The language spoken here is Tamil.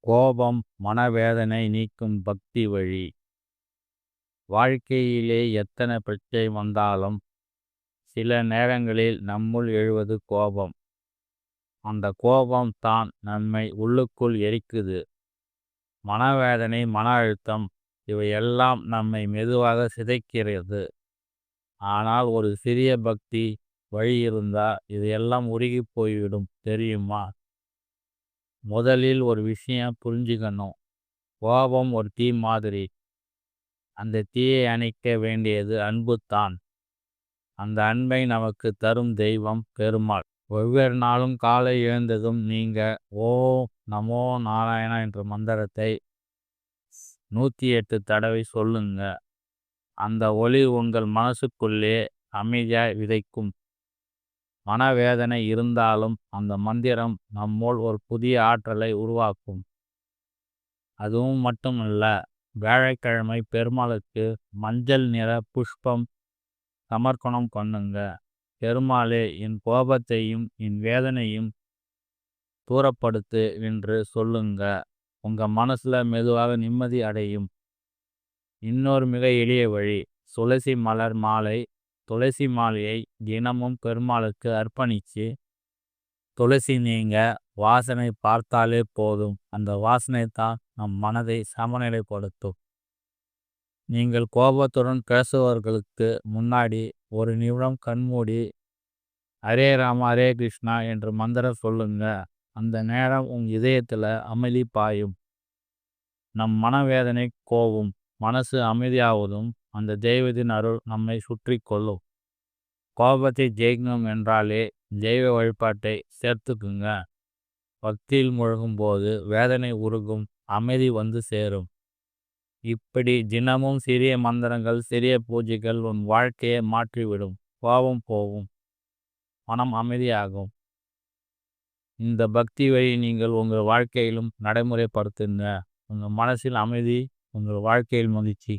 கோபம் மனவேதனை நீக்கும் பக்தி வழி. வாழ்க்கையிலே எத்தனை பிரச்சனை வந்தாலும் சில நேரங்களில் நம்முள் எழுவது கோபம். அந்த கோபம் தான் நம்மை உள்ளுக்குள் எரிக்குது. மனவேதனை, மன அழுத்தம் இவையெல்லாம் நம்மை மெதுவாக சிதைக்கிறது. ஆனால் ஒரு சிறிய பக்தி வழி இருந்தா இதையெல்லாம் உருகி போய்விடும் தெரியுமா? முதலில் ஒரு விஷயம் புரிஞ்சுக்கணும். கோபம் ஒரு தீ மாதிரி. அந்த தீயை அணைக்க வேண்டியது அன்பு தான். அந்த அன்பை நமக்கு தரும் தெய்வம் பெருமாள். ஒவ்வொரு நாளும் காலை எழுந்ததும் நீங்க ஓம் நமோ நாராயணா என்ற மந்திரத்தை 108 தடவை சொல்லுங்க. அந்த ஒளி உங்கள் மனசுக்குள்ளே அமைதியாய் விதைக்கும். மனவேதனை இருந்தாலும் அந்த மந்திரம் நம்மோல் ஒரு புதிய ஆற்றலை உருவாக்கும். அதுவும் மட்டுமல்ல, வியாழக்கிழமை பெருமாளுக்கு மஞ்சள் நிற புஷ்பம் சமர்ப்பணம் பண்ணுங்க. பெருமாளே, என் கோபத்தையும் என் வேதனையும் தூரப்படுத்து என்று சொல்லுங்க. உங்க மனசுல மெதுவாக நிம்மதி அடையும். இன்னொரு மிக எளிய வழி, துளசி மலர் மாலை. துளசி மாலையை தினமும் பெருமாளுக்கு அர்ப்பணிச்சு துளசி நீங்க வாசனை பார்த்தாலே போதும். அந்த வாசனை தான் நம் மனதை சமநிலைப்படுத்தும். நீங்கள் கோபத்துடன் பேசுபவர்களுக்கு முன்னாடி ஒரு நிமிடம் கண்மூடி ஹரே ராம ஹரே கிருஷ்ணா என்று மந்திரம் சொல்லுங்க. அந்த நேரம் உன் இதயத்துல அமைதி பாயும். நம் மனவேதனை கோவும், மனசு அமைதியாவதும் அந்த தெய்வத்தின் அருள் நம்மை சுற்றி கொள்ளும். கோபத்தை ஜெயிக்கணும் என்றாலே தெய்வ வழிபாட்டை சேர்த்துக்குங்க. பக்தியில் முழுகும் போது வேதனை உருகும், அமைதி வந்து சேரும். இப்படி தினமும் சிறிய மந்திரங்கள், சிறிய பூஜைகள் உன் வாழ்க்கையை மாற்றிவிடும். கோபம் போகும், மனம் அமைதியாகும். இந்த பக்தி வழி நீங்கள் உங்கள் வாழ்க்கையிலும் நடைமுறைப்படுத்துங்க. உங்கள் மனசில் அமைதி, உங்கள் வாழ்க்கையில் மகிழ்ச்சி.